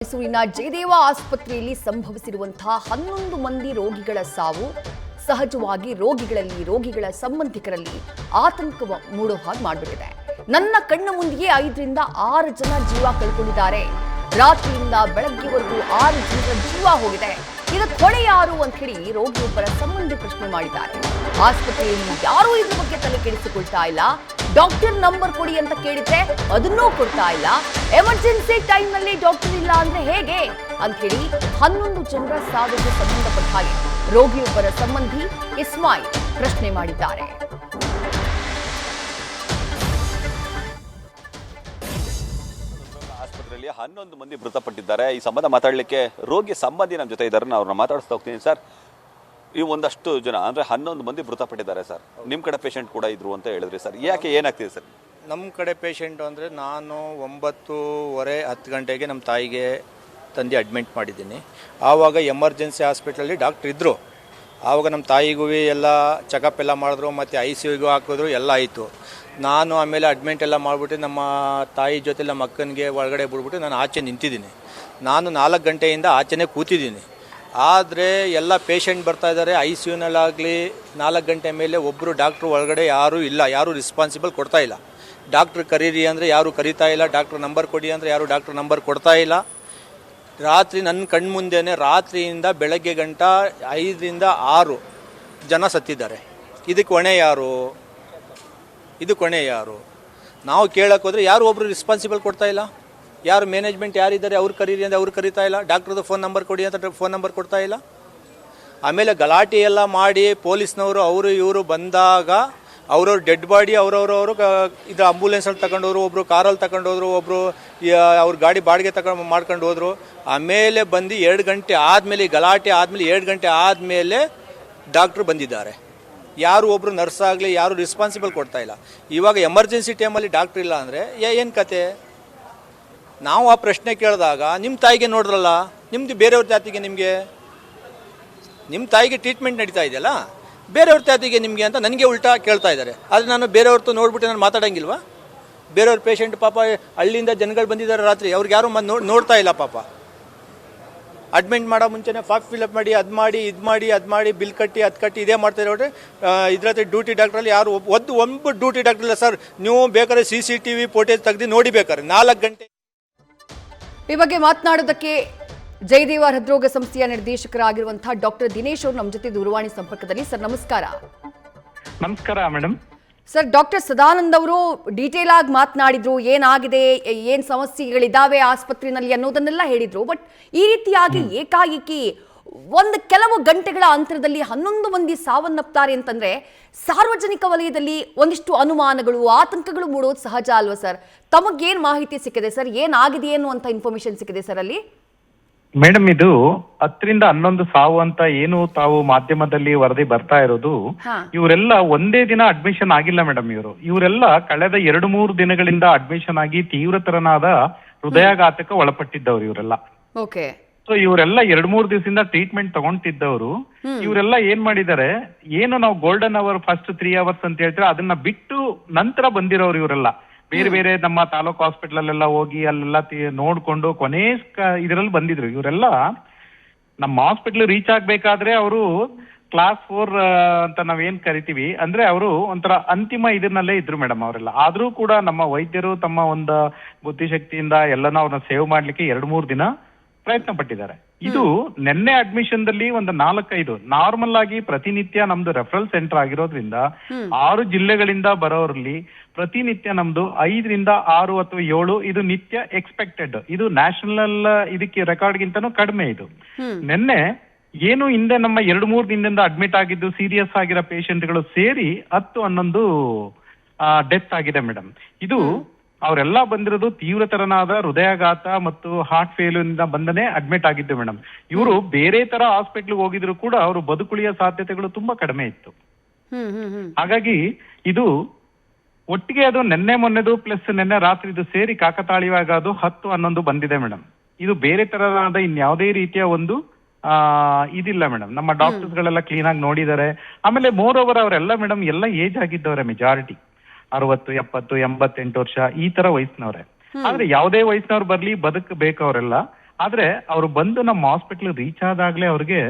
ಮೈಸೂರಿನ ಜಯದೇವ ಆಸ್ಪತ್ರೆಯಲ್ಲಿ ಸಂಭವಿಸಿರುವಂತಹ 11 ಮಂದಿ ರೋಗಿಗಳ ಸಾವು ಸಹಜವಾಗಿ ರೋಗಿಗಳ ಸಂಬಂಧಿಕರಲ್ಲಿ ಆತಂಕ ಮೂಡೋ ಹಾಗೆ ಮಾಡಿಬಿಟ್ಟಿದೆ. ನನ್ನ ಕಣ್ಣ ಮುಂದೆಯೇ 5 ರಿಂದ 6 ಜನ ಜೀವ ಕಳ್ಕೊಂಡಿದ್ದಾರೆ. ರಾತ್ರಿಯಿಂದ ಬೆಳಗ್ಗೆವರೆಗೂ 6 ಜನರ ಜೀವ ಹೋಗಿದೆ. ಇದಕ್ಕೆ ಹೊಣೆ ಯಾರು ಅಂತ ಹೇಳಿ ರೋಗಿಯೊಬ್ಬರ ಸಂಬಂಧಿ ಪ್ರಶ್ನೆ ಮಾಡಿದ್ದಾರೆ. ಆಸ್ಪತ್ರೆಯಲ್ಲಿ ಯಾರೂ ಇದ್ರ ಬಗ್ಗೆ ತಲೆ ಕೆಡಿಸಿಕೊಳ್ತಾ ಇಲ್ಲ. ಡಾಕ್ಟರ್ ನಂಬರ್ ಕೊಡಿ ಅಂತ ಕೇಳಿದ್ರೆ ಅದನ್ನೂ ಕೊಡ್ತಾ ಇಲ್ಲ. ಎಮರ್ಜೆನ್ಸಿ ಟೈಮ್ ನಲ್ಲಿ ಡಾಕ್ಟರ್ ಇಲ್ಲ ಅಂದ್ರೆ ಹೇಗೆ ಅಂತ ಹೇಳಿ 11 ಜನರ ಸಾವಿಗೆ ಸಂಬಂಧಪಟ್ಟ ಹಾಗೆ ರೋಗಿಯೊಬ್ಬರ ಸಂಬಂಧಿ ಇಸ್ಮಾಯಿಲ್ ಪ್ರಶ್ನೆ ಮಾಡಿದ್ದಾರೆ. ಆಸ್ಪತ್ರೆಯಲ್ಲಿ 11 ಮಂದಿ ಮೃತಪಟ್ಟಿದ್ದಾರೆ. ಈ ಸಂಬಂಧ ಮಾತಾಡಲಿಕ್ಕೆ ರೋಗಿ ಸಂಬಂಧಿ ನಮ್ಮ ಜೊತೆ ಇದ್ದಾರೆ. ಅವ್ರನ್ನ ಮಾತಾಡಿಸ್ತಾ ಹೋಗ್ತೀನಿ. ಸರ್, ಈ ಒಂದಷ್ಟು ಜನ ಅಂದರೆ 11 ಮಂದಿ ಮೃತಪಟ್ಟಿದ್ದಾರೆ ಸರ್. ನಿಮ್ಮ ಕಡೆ ಪೇಷಂಟ್ ಕೂಡ ಇದ್ರು ಅಂತ ಹೇಳಿದ್ರಿ ಸರ್. ಯಾಕೆ ಏನಾಗ್ತಿದೆ ಸರ್? ನಮ್ಮ ಕಡೆ ಪೇಷಂಟು ಅಂದರೆ ನಾನು 9:30-10 ಗಂಟೆಗೆ ನಮ್ಮ ತಾಯಿಗೆ ತಂದು ಅಡ್ಮಿಟ್ ಮಾಡಿದ್ದೀನಿ. ಆವಾಗ ಎಮರ್ಜೆನ್ಸಿ ಹಾಸ್ಪಿಟ್ಲಲ್ಲಿ ಡಾಕ್ಟ್ರ್ ಇದ್ದರು. ಆವಾಗ ನಮ್ಮ ತಾಯಿಗೂ ಎಲ್ಲ ಚೆಕಪ್ ಎಲ್ಲ ಮಾಡಿದ್ರು, ಮತ್ತು ICUಗೂ ಹಾಕಿದ್ರು, ಎಲ್ಲ ಆಯಿತು. ನಾನು ಆಮೇಲೆ ಅಡ್ಮಿಟ್ ಎಲ್ಲ ಮಾಡಿಬಿಟ್ಟು ನಮ್ಮ ತಾಯಿ ಜೊತೆ ನಮ್ಮ ಅಕ್ಕನಿಗೆ ಒಳಗಡೆ ಬಿಡ್ಬಿಟ್ಟು ನಾನು ಆಚೆ ನಿಂತಿದ್ದೀನಿ. ನಾನು 4 ಗಂಟೆಯಿಂದ ಆಚೆನೇ ಕೂತಿದ್ದೀನಿ. ಆದರೆ ಎಲ್ಲ ಪೇಷಂಟ್ ಬರ್ತಾಯಿದ್ದಾರೆ. ICUನಲ್ಲಾಗಲಿ 4 ಗಂಟೆ ಮೇಲೆ ಒಬ್ಬರು ಡಾಕ್ಟ್ರು ಒಳಗಡೆ ಯಾರೂ ಇಲ್ಲ, ಯಾರೂ ರೆಸ್ಪಾನ್ಸಿಬಲ್ ಕೊಡ್ತಾ ಇಲ್ಲ. ಡಾಕ್ಟ್ರ್ ಕರೀರಿ ಅಂದರೆ ಯಾರೂ ಕರೀತಾ ಇಲ್ಲ, ಡಾಕ್ಟ್ರ್ ನಂಬರ್ ಕೊಡಿ ಅಂದರೆ ಯಾರೂ ಡಾಕ್ಟ್ರ್ ನಂಬರ್ ಕೊಡ್ತಾ ಇಲ್ಲ. ರಾತ್ರಿ ನನ್ನ ಕಣ್ಮುಂದೆನೇ ರಾತ್ರಿಯಿಂದ ಬೆಳಗ್ಗೆ ಗಂಟ 5 ರಿಂದ 6 ಜನ ಸತ್ತಿದ್ದಾರೆ. ಇದಕ್ಕೆ ಹೊಣೆ ಯಾರು? ನಾವು ಕೇಳಕ್ಕೆ ಹೋದರೆ ಯಾರು ಒಬ್ಬರು ರೆಸ್ಪಾನ್ಸಿಬಲ್ ಕೊಡ್ತಾ ಇಲ್ಲ. ಯಾರು ಮ್ಯಾನೇಜ್ಮೆಂಟ್ ಯಾರಿದ್ದಾರೆ ಅವ್ರು ಕರೀರಿ ಅಂದರೆ ಅವ್ರು ಕರೀತಾ ಇಲ್ಲ. ಡಾಕ್ಟ್ರದ್ದು ಫೋನ್ ನಂಬರ್ ಕೊಡಿ ಅಂತ ಫೋನ್ ನಂಬರ್ ಕೊಡ್ತಾ ಇಲ್ಲ. ಆಮೇಲೆ ಗಲಾಟೆ ಎಲ್ಲ ಮಾಡಿ ಪೊಲೀಸ್ನವರು ಅವರು ಇವರು ಬಂದಾಗ ಅವ್ರವ್ರ ಡೆಡ್ ಬಾಡಿ ಅವ್ರವ್ರು ಇದು ಆಂಬುಲೆನ್ಸಲ್ಲಿ ತಗೊಂಡೋದ್ರು, ಒಬ್ಬರು ಕಾರಲ್ಲಿ ತಗೊಂಡೋದ್ರು, ಒಬ್ಬರು ಅವ್ರ ಗಾಡಿ ಬಾಡಿಗೆ ಮಾಡ್ಕೊಂಡು ಹೋದ್ರು. ಆಮೇಲೆ ಬಂದು 2 ಗಂಟೆ ಆದಮೇಲೆ ಗಲಾಟೆ ಆದಮೇಲೆ 2 ಗಂಟೆ ಆದಮೇಲೆ ಡಾಕ್ಟ್ರು ಬಂದಿದ್ದಾರೆ. ಯಾರು ಒಬ್ಬರು ನರ್ಸ್ ಆಗಲಿ ಯಾರು ರೆಸ್ಪಾನ್ಸಿಬಲ್ ಕೊಡ್ತಾ ಇಲ್ಲ. ಇವಾಗ ಎಮರ್ಜೆನ್ಸಿ ಟೈಮಲ್ಲಿ ಡಾಕ್ಟ್ರ್ ಇಲ್ಲ ಅಂದರೆ ಏನು ಕತೆ? ನಾವು ಆ ಪ್ರಶ್ನೆ ಕೇಳಿದಾಗ ನಿಮ್ಮ ತಾಯಿಗೆ ನೋಡಿದ್ರಲ್ಲ, ನಿಮ್ಮದು ಬೇರೆಯವ್ರ ಜಾತಿಗೆ ನಿಮ್ಮ ತಾಯಿಗೆ ಟ್ರೀಟ್ಮೆಂಟ್ ನಡೀತಾ ಇದೆಯಲ್ಲ, ಬೇರೆಯವ್ರ ಜಾತಿಗೆ ನಿಮಗೆ ಅಂತ ನನಗೆ ಉಲ್ಟಾ ಕೇಳ್ತಾ ಇದ್ದಾರೆ. ಆದರೆ ನಾನು ಬೇರೆಯವ್ರದ್ದು ನೋಡ್ಬಿಟ್ಟು ನಾನು ಮಾತಾಡೋಂಗಿಲ್ವಾ? ಬೇರೆಯವ್ರ ಪೇಷಂಟ್ ಪಾಪ ಹಳ್ಳಿಯಿಂದ ಜನಗಳು ಬಂದಿದ್ದಾರೆ ರಾತ್ರಿ, ಅವ್ರಿಗೆ ಯಾರು ನೋಡ್ತಾ ಇಲ್ಲ ಪಾಪ. ಅಡ್ಮಿಟ್ ಮಾಡೋ ಮುಂಚೆನೇ ಫಾರ್ಮ್ ಫಿಲಪ್ ಮಾಡಿ ಅದು ಮಾಡಿ ಬಿಲ್ ಕಟ್ಟಿ ಅದು ಕಟ್ಟಿ ಇದೇ ಮಾಡ್ತಾರೆ. ನೋಡ್ರಿ ಇದ್ರತ್ರ ಡ್ಯೂಟಿ ಡಾಕ್ಟ್ರಲ್ಲಿ ಯಾರು ಒಂದು ಡ್ಯೂಟಿ ಡಾಕ್ಟರ್ ಇಲ್ಲ ಸರ್. ನೀವು ಬೇಕಾದ್ರೆ CCTV ಫೋಟೇಜ್ ತೆಗೆದು ನೋಡಿ ಬೇಕಾದ್ರೆ 4 ಗಂಟೆ. ಈ ಬಗ್ಗೆ ಮಾತನಾಡೋದಕ್ಕೆ ಜಯದೇವ ಹೃದ್ರೋಗ ಸಂಸ್ಥೆಯ ನಿರ್ದೇಶಕರಾಗಿರುವಂತಹ ಡಾಕ್ಟರ್ ದಿನೇಶ್ ಅವರು ನಮ್ಮ ಜೊತೆ ದೂರವಾಣಿ ಸಂಪರ್ಕದಲ್ಲಿ. ಸರ್, ನಮಸ್ಕಾರ. ನಮಸ್ಕಾರ ಮೇಡಮ್. ಸರ್, ಡಾಕ್ಟರ್ ಸದಾನಂದ್ ಅವರು ಡೀಟೇಲ್ ಆಗಿ ಮಾತನಾಡಿದ್ರು. ಏನಾಗಿದೆ, ಏನ್ ಸಮಸ್ಯೆಗಳಿದ್ದಾವೆ ಆಸ್ಪತ್ರೆಯಲ್ಲಿ ಅನ್ನೋದನ್ನೆಲ್ಲ ಹೇಳಿದ್ರು. ಬಟ್ ಈ ರೀತಿಯಾಗಿ ಏಕಾಏಕಿ ಕೆಲವು ಗಂಟೆಗಳ ಅಂತರದಲ್ಲಿ 11 ಮಂದಿ ಸಾವನ್ನಪ್ತಾರೆ ಅಂತಂದ್ರೆ ಸಾರ್ವಜನಿಕ ವಲಯದಲ್ಲಿ ಒಂದಿಷ್ಟು ಅನುಮಾನಗಳು, ಆತಂಕಗಳು ಮೂಡೋದು ಸಹಜ ಅಲ್ವಾ ಸರ್? ತಮಗೇನ್ ಮಾಹಿತಿ ಸಿಕ್ಕಿದೆ ಸರ್? ಏನಾಗಿದೆ ಅನ್ನುವಂತ ಇನ್ಫಾರ್ಮೇಶನ್ ಸಿಕ್ಕಿದೆ ಸರ್ ಅಲ್ಲಿ? ಮೇಡಮ್, ಇದು 10 ರಿಂದ 11 ಸಾವು ಅಂತ ಏನು ತಾವು ಮಾಧ್ಯಮದಲ್ಲಿ ವರದಿ ಬರ್ತಾ ಇರೋದು, ಇವರೆಲ್ಲ ಒಂದೇ ದಿನ ಅಡ್ಮಿಷನ್ ಆಗಿಲ್ಲ ಮೇಡಮ್. ಇವರೆಲ್ಲ ಕಳೆದ 2-3 ದಿನಗಳಿಂದ ಅಡ್ಮಿಷನ್ ಆಗಿ ತೀವ್ರತರನಾದ ಹೃದಯಾಘಾತಕ್ಕೆ ಒಳಪಟ್ಟಿದ್ದವರು ಇವರೆಲ್ಲ. ಓಕೆ. ಸೊ ಇವರೆಲ್ಲ 2-3 ದಿವಸದಿಂದ ಟ್ರೀಟ್ಮೆಂಟ್ ತಗೊಂತಿದ್ದವರು. ಇವರೆಲ್ಲ ಏನ್ ಮಾಡಿದ್ದಾರೆ, ಏನು ನಾವು ಗೋಲ್ಡನ್ ಅವರ್ ಫಸ್ಟ್ 3 ಅವರ್ಸ್ ಅಂತ ಹೇಳ್ತಾರೆ, ಅದನ್ನ ಬಿಟ್ಟು ನಂತರ ಬಂದಿರೋರು ಇವರೆಲ್ಲ. ಬೇರೆ ನಮ್ಮ ತಾಲೂಕು ಹಾಸ್ಪಿಟಲ್ ಅಲ್ಲೆಲ್ಲ ಹೋಗಿ ಅಲ್ಲೆಲ್ಲ ನೋಡ್ಕೊಂಡು ಕೊನೆ ಇದರಲ್ಲಿ ಬಂದಿದ್ರು. ಇವರೆಲ್ಲ ನಮ್ಮ ಹಾಸ್ಪಿಟಲ್ ರೀಚ್ ಆಗ್ಬೇಕಾದ್ರೆ ಅವರು ಕ್ಲಾಸ್ 4 ಅಂತ ನಾವೇನ್ ಕರಿತೀವಿ, ಅಂದ್ರೆ ಅವರು ಒಂಥರ ಅಂತಿಮ ಇದನ್ನಲ್ಲೇ ಇದ್ರು ಮೇಡಮ್ ಅವರೆಲ್ಲ. ಆದ್ರೂ ಕೂಡ ನಮ್ಮ ವೈದ್ಯರು ತಮ್ಮ ಒಂದು ಬುದ್ಧಿಶಕ್ತಿಯಿಂದ ಎಲ್ಲನ ಅವ್ರನ್ನ ಸೇವ್ ಮಾಡ್ಲಿಕ್ಕೆ 2-3 ದಿನ ಪ್ರಯತ್ನ ಪಟ್ಟಿದ್ದಾರೆ. ಇದು ನಿನ್ನೆ ಅಡ್ಮಿಷನ್ ದಲ್ಲಿ ಒಂದು 4-5 ನಾರ್ಮಲ್ ಆಗಿ ಪ್ರತಿನಿತ್ಯ ನಮ್ದು ರೆಫರಲ್ ಸೆಂಟರ್ ಆಗಿರೋದ್ರಿಂದ 6 ಜಿಲ್ಲೆಗಳಿಂದ ಬರೋರಲ್ಲಿ ಪ್ರತಿನಿತ್ಯ ನಮ್ದು 5 ರಿಂದ 6 ಅಥವಾ 7 ಇದು ನಿತ್ಯ ಎಕ್ಸ್ಪೆಕ್ಟೆಡ್. ಇದು ನ್ಯಾಷನಲ್ ಇದಕ್ಕೆ ರೆಕಾರ್ಡ್ಗಿಂತನೂ ಕಡಿಮೆ ಇದು. ನಿನ್ನೆ ಏನು ಹಿಂದೆ ನಮ್ಮ 2-3 ದಿನದಿಂದ ಅಡ್ಮಿಟ್ ಆಗಿದ್ದು ಸೀರಿಯಸ್ ಆಗಿರೋ ಪೇಷಂಟ್ಗಳು ಸೇರಿ 10-11 ಡೆತ್ ಆಗಿದೆ ಮೇಡಮ್. ಇದು ಅವರೆಲ್ಲ ಬಂದಿರೋದು ತೀವ್ರತರನಾದ ಹೃದಯಾಘಾತ ಮತ್ತು ಹಾರ್ಟ್ ಫೇಲ್ಯೂರ್ ಇಂದ ಬಂದನೆ ಅಡ್ಮಿಟ್ ಆಗಿದ್ದು ಮೇಡಮ್. ಇವರು ಬೇರೆ ತರ ಹಾಸ್ಪಿಟ್ಲ್ಗೆ ಹೋಗಿದ್ರು ಕೂಡ ಅವರು ಬದುಕುಳಿಯ ಸಾಧ್ಯತೆಗಳು ತುಂಬಾ ಕಡಿಮೆ ಇತ್ತು. ಹಾಗಾಗಿ ಇದು ಒಟ್ಟಿಗೆ ಅದು ನಿನ್ನೆ ಮೊನ್ನೆದು ಪ್ಲಸ್ ನಿನ್ನೆ ರಾತ್ರಿದು ಸೇರಿ ಕಾಕತಾಳೀಯವಾಗಿ ಅದು 10-11 ಬಂದಿದೆ ಮೇಡಮ್. ಇದು ಬೇರೆ ತರನಾದ ಇನ್ಯಾವುದೇ ರೀತಿಯ ಒಂದು ಇದಿಲ್ಲ ಮೇಡಮ್. ನಮ್ಮ ಡಾಕ್ಟರ್ಸ್ ಗಳೆಲ್ಲ ಕ್ಲೀನ್ ಆಗಿ ನೋಡಿದ್ದಾರೆ. ಆಮೇಲೆ ಮೋರ್ ಓವರ್ ಅವರೆಲ್ಲ ಮೇಡಮ್ ಎಲ್ಲ ಏಜ್ ಆಗಿದ್ದವ್ರೆ, ಮೆಜಾರಿಟಿ 60, 70, 88 ವರ್ಷ ಈ ತರ ವಯಸ್ಸಿನವ್ರೆ. ಆದ್ರೆ ಯಾವುದೇ ವಯಸ್ಸಿನವ್ರು ಬರ್ಲಿ ಬದುಕಬೇಕು ಅವರೆಲ್ಲ. ಆದ್ರೆ ಅವರು ಬಂದು ನಮ್ಮ ಹಾಸ್ಪಿಟಲ್ ರೀಚ್ ಆದಾಗ್ಲೇ ಅವ್ರಿಗೆ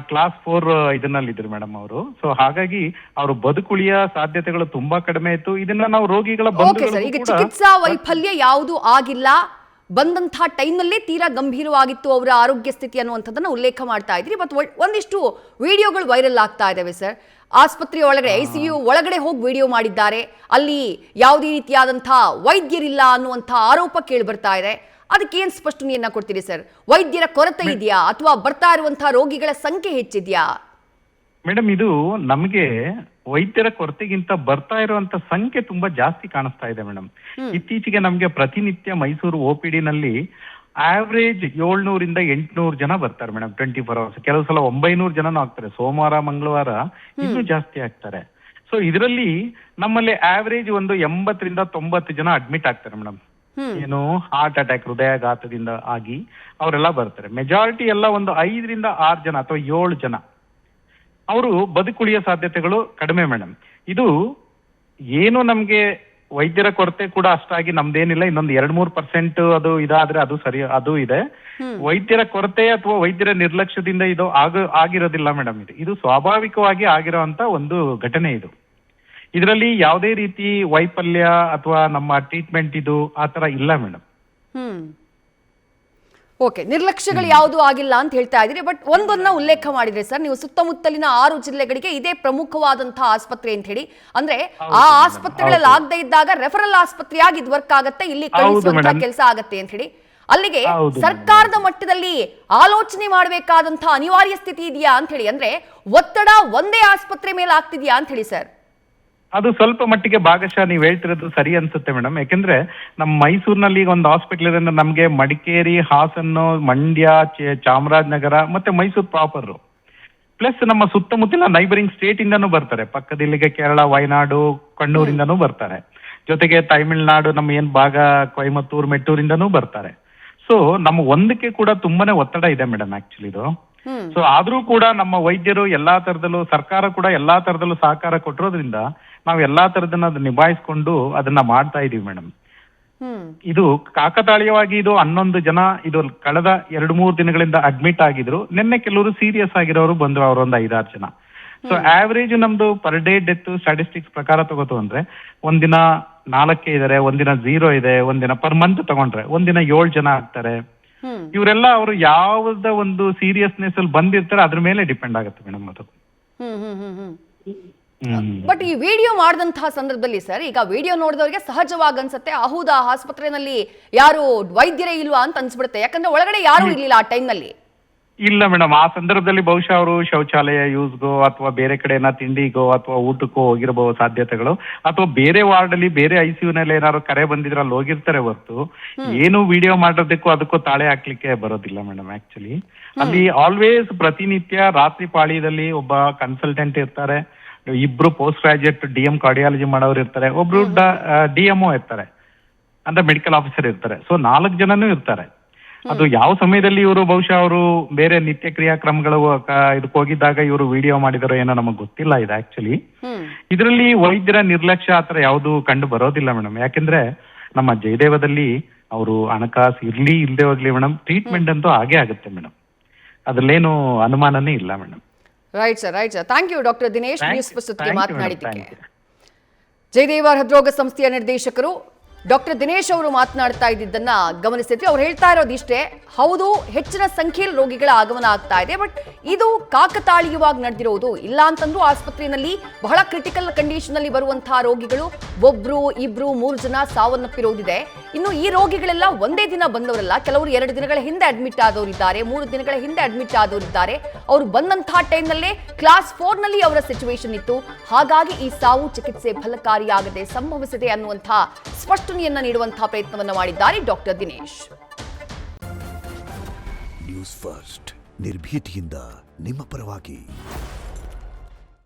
ಕ್ಲಾಸ್ 4 ಇದನ್ನಲ್ಲಿದ್ರು ಮೇಡಮ್ ಅವರು. ಸೊ ಹಾಗಾಗಿ ಅವರು ಬದುಕುಳಿಯ ಸಾಧ್ಯತೆಗಳು ತುಂಬಾ ಕಡಿಮೆ ಇತ್ತು. ಇದನ್ನ ನಾವು ರೋಗಿಗಳ ಓಕೆ ಸರ್, ಈಗ ಚಿಕಿತ್ಸಾ ವೈಫಲ್ಯ ಯಾವುದು ಆಗಿಲ್ಲ, ಬಂದಂತಹ ಟೈಮ್ನಲ್ಲೇ ತೀರಾ ಗಂಭೀರವಾಗಿತ್ತು ಅವರ ಆರೋಗ್ಯ ಸ್ಥಿತಿ ಅನ್ನುವಂಥದ್ದನ್ನು ಉಲ್ಲೇಖ ಮಾಡ್ತಾ ಇದ್ರಿ. ಮತ್ತು ಒಂದಿಷ್ಟು ವಿಡಿಯೋಗಳು ವೈರಲ್ ಆಗ್ತಾ ಇದಾವೆ ಸರ್. ಆಸ್ಪತ್ರೆ ಒಳಗಡೆ ICU ಒಳಗಡೆ ಹೋಗಿ ವಿಡಿಯೋ ಮಾಡಿದ್ದಾರೆ, ಅಲ್ಲಿ ಯಾವುದೇ ರೀತಿಯಾದಂತಹ ವೈದ್ಯರಿಲ್ಲ ಅನ್ನುವಂಥ ಆರೋಪ ಕೇಳಿ ಬರ್ತಾ ಇದೆ. ಅದಕ್ಕೆ ಏನ್ ಸ್ಪಷ್ಟನೆಯನ್ನ ಕೊಡ್ತೀರಿ ಸರ್? ವೈದ್ಯರ ಕೊರತೆ ಇದೆಯಾ ಅಥವಾ ಬರ್ತಾ ಇರುವಂತಹ ರೋಗಿಗಳ ಸಂಖ್ಯೆ ಹೆಚ್ಚಿದ್ಯಾ? ಮೇಡಮ್, ಇದು ನಮಗೆ ವೈದ್ಯರ ಕೊರತೆಗಿಂತ ಬರ್ತಾ ಇರುವಂತ ಸಂಖ್ಯೆ ತುಂಬಾ ಜಾಸ್ತಿ ಕಾಣಿಸ್ತಾ ಇದೆ ಮೇಡಮ್. ಇತ್ತೀಚೆಗೆ ನಮ್ಗೆ ಪ್ರತಿನಿತ್ಯ ಮೈಸೂರು OPD ನಲ್ಲಿ ಆವರೇಜ್ 700 ಇಂದ 800 ಜನ ಬರ್ತಾರೆ ಮೇಡಮ್ 24 ಅವರ್ಸ್. ಕೆಲವು ಸಲ 900 ಜನನೂ ಆಗ್ತಾರೆ. ಸೋಮವಾರ ಮಂಗಳವಾರ ಇನ್ನೂ ಜಾಸ್ತಿ ಆಗ್ತಾರೆ. ಸೊ ಇದರಲ್ಲಿ ನಮ್ಮಲ್ಲಿ ಆವರೇಜ್ ಒಂದು 80 ರಿಂದ 90 ಜನ ಅಡ್ಮಿಟ್ ಆಗ್ತಾರೆ ಮೇಡಮ್. ಏನು ಹಾರ್ಟ್ ಅಟ್ಯಾಕ್, ಹೃದಯಾಘಾತದಿಂದ ಆಗಿ ಅವರೆಲ್ಲ ಬರ್ತಾರೆ. ಮೆಜಾರಿಟಿ ಎಲ್ಲ ಒಂದು 5 ರಿಂದ 6 ಜನ ಅಥವಾ 7 ಜನ ಅವರು ಬದುಕುಳಿಯ ಸಾಧ್ಯತೆಗಳು ಕಡಿಮೆ ಮೇಡಮ್. ಇದು ಏನು ನಮ್ಗೆ ವೈದ್ಯರ ಕೊರತೆ ಕೂಡ ಅಷ್ಟಾಗಿ ನಮ್ದೇನಿಲ್ಲ. ಇನ್ನೊಂದು 2-3% ಅದು ಇದಾದ್ರೆ ಅದು ಸರಿ, ಅದು ಇದೆ. ವೈದ್ಯರ ಕೊರತೆ ಅಥವಾ ವೈದ್ಯರ ನಿರ್ಲಕ್ಷ್ಯದಿಂದ ಇದು ಆಗಿರೋದಿಲ್ಲ ಮೇಡಮ್. ಇದು ಸ್ವಾಭಾವಿಕವಾಗಿ ಆಗಿರೋಂತ ಒಂದು ಘಟನೆ. ಇದು ಇದರಲ್ಲಿ ಯಾವುದೇ ರೀತಿ ವೈಫಲ್ಯ ಅಥವಾ ನಮ್ಮ ಟ್ರೀಟ್ಮೆಂಟ್ ಇದು ಆತರ ಇಲ್ಲ ಮೇಡಮ್. ಓಕೆ, ನಿರ್ಲಕ್ಷ್ಯಗಳು ಯಾವುದು ಆಗಿಲ್ಲ ಅಂತ ಹೇಳ್ತಾ ಇದ್ದೀರಿ. ಬಟ್ ಒಂದನ್ನ ಉಲ್ಲೇಖ ಮಾಡಿದ್ರೆ ಸರ್, ನೀವು ಸುತ್ತಮುತ್ತಲಿನ 6 ಜಿಲ್ಲೆಗಳಿಗೆ ಇದೇ ಪ್ರಮುಖವಾದಂತಹ ಆಸ್ಪತ್ರೆ ಅಂತ ಹೇಳಿ, ಅಂದ್ರೆ ಆ ಆಸ್ಪತ್ರೆಗಳಲ್ಲಿ ಆಗದೆ ಇದ್ದಾಗ ರೆಫರಲ್ ಆಸ್ಪತ್ರೆಯಾಗಿ ಇದು ವರ್ಕ್ ಆಗತ್ತೆ, ಇಲ್ಲಿ ಕಳಿಸುವಂತಹ ಕೆಲಸ ಆಗತ್ತೆ ಅಂತ ಹೇಳಿ, ಅಲ್ಲಿಗೆ ಸರ್ಕಾರದ ಮಟ್ಟದಲ್ಲಿ ಆಲೋಚನೆ ಮಾಡಬೇಕಾದಂತಹ ಅನಿವಾರ್ಯ ಸ್ಥಿತಿ ಇದೆಯಾ ಅಂತ ಹೇಳಿ, ಅಂದ್ರೆ ಒತ್ತಡ ಒಂದೇ ಆಸ್ಪತ್ರೆ ಮೇಲೆ ಆಗ್ತಿದ್ಯಾ ಅಂತ ಹೇಳಿ ಸರ್? ಅದು ಸ್ವಲ್ಪ ಮಟ್ಟಿಗೆ ಭಾಗಶಃ ನೀವು ಹೇಳ್ತಿರೋದು ಸರಿ ಅನ್ಸುತ್ತೆ ಮೇಡಮ್. ಯಾಕಂದ್ರೆ ನಮ್ಮ ಮೈಸೂರಿನಲ್ಲಿ ಈಗ ಒಂದು ಹಾಸ್ಪಿಟಲ್ ಇದೆ. ನಮ್ಗೆ ಮಡಿಕೇರಿ, ಹಾಸನ, ಮಂಡ್ಯ, ಚಾಮರಾಜನಗರ ಮತ್ತೆ ಮೈಸೂರು ಪ್ರಾಪರ್, ಪ್ಲಸ್ ನಮ್ಮ ಸುತ್ತಮುತ್ತಲಿನ ನೈಬರಿಂಗ್ ಸ್ಟೇಟ್ ಇಂದಾನು ಬರ್ತಾರೆ. ಪಕ್ಕದಲ್ಲಿಗೆ ಕೇರಳ, ವಯನಾಡು, ಕಣ್ಣೂರಿಂದನೂ ಬರ್ತಾರೆ. ಜೊತೆಗೆ ತಮಿಳುನಾಡು, ನಮ್ಮ ಏನ್ ಭಾಗ ಕೊಯಮತ್ತೂರು, ಮೆಟ್ಟೂರಿಂದನೂ ಬರ್ತಾರೆ. ಸೊ ನಮ್ಮ ಒಂದಕ್ಕೆ ಕೂಡ ತುಂಬಾನೇ ಒತ್ತಡ ಇದೆ ಮೇಡಮ್ ಆಕ್ಚುಲಿ ಇದು. ಸೊ ಆದ್ರೂ ಕೂಡ ನಮ್ಮ ವೈದ್ಯರು ಎಲ್ಲಾ ತರದಲ್ಲೂ, ಸರ್ಕಾರ ಕೂಡ ಎಲ್ಲಾ ತರದಲ್ಲೂ ಸಹಕಾರ ಕೊಟ್ಟಿರೋದ್ರಿಂದ ನಾವು ಎಲ್ಲಾ ತರದನ್ನ ನಿಭಾಯಿಸ್ಕೊಂಡು ಅದನ್ನ ಮಾಡ್ತಾ ಇದೀವಿ ಮೇಡಮ್. ಇದು ಕಾಕತಾಳೀಯವಾಗಿ ಇದು 11 ಜನ ಇದು ಕಳೆದ 2-3 ದಿನಗಳಿಂದ ಅಡ್ಮಿಟ್ ಆಗಿದ್ರು. ನಿನ್ನೆ ಕೆಲವರು ಸೀರಿಯಸ್ ಆಗಿರೋರು ಬಂದ್ರು, ಅವರೊಂದು 5-6 ಜನ. ಸೊ ಆವರೇಜ್ ನಮ್ದು ಪರ್ ಡೇ ಡೆತ್ ಸ್ಟಾಟಿಸ್ಟಿಕ್ಸ್ ಪ್ರಕಾರ ತಗೋತು ಅಂದ್ರೆ ಒಂದಿನ 4 ಇದಾರೆ, ಒಂದಿನ 0 ಇದೆ, ಒಂದಿನ ಪರ್ ಮಂತ್ ತಗೊಂಡ್ರೆ ಒಂದಿನ 7 ಜನ ಆಗ್ತಾರೆ. ಇವರೆಲ್ಲ ಅವರು ಯಾವ್ದ ಒಂದು ಸೀರಿಯಸ್ನೆಸ್ ಅಲ್ಲಿ ಬಂದಿರ್ತಾರೆ ಅದ್ರ ಮೇಲೆ ಡಿಪೆಂಡ್ ಆಗುತ್ತೆ ಮೇಡಮ್ ಅದು. ಬಟ್ ಈ ವಿಡಿಯೋ ಮಾಡಿದಂತಹ ಸಂದರ್ಭದಲ್ಲಿ ಸರ್, ಈಗ ವಿಡಿಯೋ ನೋಡಿದವರಿಗೆ ಸಹಜವಾಗಿ ಅನ್ಸುತ್ತೆ, ಹೌದಾ ಆಸ್ಪತ್ರೆಯಲ್ಲಿ ಯಾರು ವೈದ್ಯರೇ ಇಲ್ವಾ ಅಂತ ಅನ್ಸ್ಬಿಡುತ್ತೆ. ಯಾಕಂದ್ರೆ ಒಳಗಡೆ ಯಾರು ಇರ್ಲಿಲ್ಲ ಆ ಟೈಮ್ ನಲ್ಲಿ. ಇಲ್ಲ ಮೇಡಮ್, ಆ ಸಂದರ್ಭದಲ್ಲಿ ಬಹುಶಃ ಅವರು ಶೌಚಾಲಯ ಯೂಸ್ಗೋ ಅಥವಾ ಬೇರೆ ಕಡೆ ತಿಂಡಿಗೋ ಅಥವಾ ಊಟಕ್ಕೋ ಹೋಗಿರಬಹುದು ಸಾಧ್ಯತೆಗಳು, ಅಥವಾ ಬೇರೆ ವಾರ್ಡ್ ಅಲ್ಲಿ ಬೇರೆ ICU ನಲ್ಲಿ ಏನಾದ್ರು ಕರೆ ಬಂದಿದ್ರೆ ಅಲ್ಲಿ ಹೋಗಿರ್ತಾರೆ ಹೊರತು ಏನು ವಿಡಿಯೋ ಮಾಡೋದಕ್ಕೂ ಅದಕ್ಕೂ ತಾಳೆ ಹಾಕ್ಲಿಕ್ಕೆ ಬರೋದಿಲ್ಲ ಮೇಡಮ್. ಆಕ್ಚುಲಿ ಅಲ್ಲಿ ಆಲ್ವೇಸ್ ಪ್ರತಿನಿತ್ಯ ರಾತ್ರಿ ಪಾಳಿಯಲ್ಲಿ ಒಬ್ಬ ಕನ್ಸಲ್ಟೆಂಟ್ ಇರ್ತಾರೆ, 2 ಪೋಸ್ಟ್ ಗ್ರಾಜುಯೇಟ್ DM ಕಾರ್ಡಿಯಾಲಜಿ ಮಾಡೋರು ಇರ್ತಾರೆ, ಒಬ್ರು DMO ಇರ್ತಾರೆ, ಅಂದ್ರೆ ಮೆಡಿಕಲ್ ಆಫೀಸರ್ ಇರ್ತಾರೆ. ಸೊ 4 ಜನನೂ ಇರ್ತಾರೆ. ಅದು ಯಾವ ಸಮಯದಲ್ಲಿ ಇವರು ಬಹುಶಃ ಅವರು ಬೇರೆ ನಿತ್ಯ ಕ್ರಿಯಾಕ್ರಮಗಳು ಇದಕ್ಕೆ ಹೋಗಿದ್ದಾಗ ಇವರು ವಿಡಿಯೋ ಮಾಡಿದಾರೋ ಏನೋ ನಮಗ್ ಗೊತ್ತಿಲ್ಲ. ಇದು ಆಕ್ಚುಲಿ ಇದರಲ್ಲಿ ವೈದ್ಯರ ನಿರ್ಲಕ್ಷ್ಯ ಆತರ ಯಾವುದು ಕಂಡು ಬರೋದಿಲ್ಲ ಮೇಡಮ್. ಯಾಕಂದ್ರೆ ನಮ್ಮ ಜಯದೇವದಲ್ಲಿ ಅವರು ಹಣಕಾಸು ಇರ್ಲಿ ಇಲ್ಲದೆ ಹೋಗ್ಲಿ ಮೇಡಮ್, ಟ್ರೀಟ್ಮೆಂಟ್ ಅಂತೂ ಹಾಗೆ ಆಗುತ್ತೆ ಮೇಡಮ್, ಅದ್ರಲ್ಲೇನು ಅನುಮಾನನೇ ಇಲ್ಲ madam. Right sir, right sir. Thank you doctor Dinesh, news ಪುಸ್ತಕಕ್ಕೆ ಮಾತನಾಡಿದ್ದಕ್ಕೆ. ಜಯದೇವ ಹೃದ್ರೋಗ ಸಂಸ್ಥೆಯ ನಿರ್ದೇಶಕರು ಡಾಕ್ಟರ್ ದಿನೇಶ್ ಅವರು ಮಾತನಾಡ್ತಾ ಇದ್ದಿದ್ದನ್ನ ಗಮನಿಸಿದ್ವಿ. ಅವ್ರು ಹೇಳ್ತಾ ಇರೋದು ಇಷ್ಟೇ, ಹೌದು ಹೆಚ್ಚಿನ ಸಂಖ್ಯೆಯಲ್ಲಿ ರೋಗಿಗಳ ಆಗಮನ ಆಗ್ತಾ ಇದೆ, ಬಟ್ ಇದು ಕಾಕತಾಳೀಯವಾಗಿ ನಡೆದಿರೋದು ಇಲ್ಲ ಅಂತಂದ್ರೂ ಆಸ್ಪತ್ರೆಯಲ್ಲಿ ಬಹಳ ಕ್ರಿಟಿಕಲ್ ಕಂಡೀಷನ್ ಅಲ್ಲಿ ಬರುವಂತಹ ರೋಗಿಗಳು 1, 2, 3 ಜನ ಸಾವನ್ನಪ್ಪಿರೋದಿದೆ. ಇನ್ನು ಈ ರೋಗಿಗಳೆಲ್ಲ ಒಂದೇ ದಿನ ಬಂದವರಲ್ಲ, ಕೆಲವರು 2 ದಿನಗಳ ಹಿಂದೆ ಅಡ್ಮಿಟ್ ಆದವರಿದ್ದಾರೆ, 3 ದಿನಗಳ ಹಿಂದೆ ಅಡ್ಮಿಟ್ ಆದವರಿದ್ದಾರೆ. ಅವರು ಬಂದಂತಹ ಟೈಮ್ನಲ್ಲೇ ಕ್ಲಾಸ್ 4 ನಲ್ಲಿ ಅವರ ಸಿಚುವೇಶನ್ ಇತ್ತು. ಹಾಗಾಗಿ ಈ ಸಾವು ಚಿಕಿತ್ಸೆ ಫಲಕಾರಿಯಾಗದೆ ಸಂಭವಿಸಿದೆ ಅನ್ನುವಂತಹ ಸ್ಪಷ್ಟನೆಯನ್ನ ನೀಡುವಂತಹ ಪ್ರಯತ್ನವನ್ನ ಮಾಡಿದ್ದಾರೆ ಡಾಕ್ಟರ್ ದಿನೇಶ್. ನ್ಯೂಸ್ ಫಸ್ಟ್ ನಿರ್ಭೀತಿಯಿಂದ ನಿಮ್ಮ ಪರವಾಗಿ.